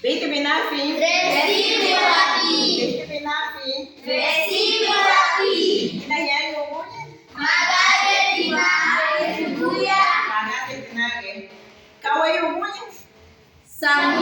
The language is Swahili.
Bete Benafi. Recibe o aqui. Bete Benafi. Recibe o aqui. Inayan mo mo yan. Magare Timare Tuya. Magate tinage. Kawayo mo yan. Samu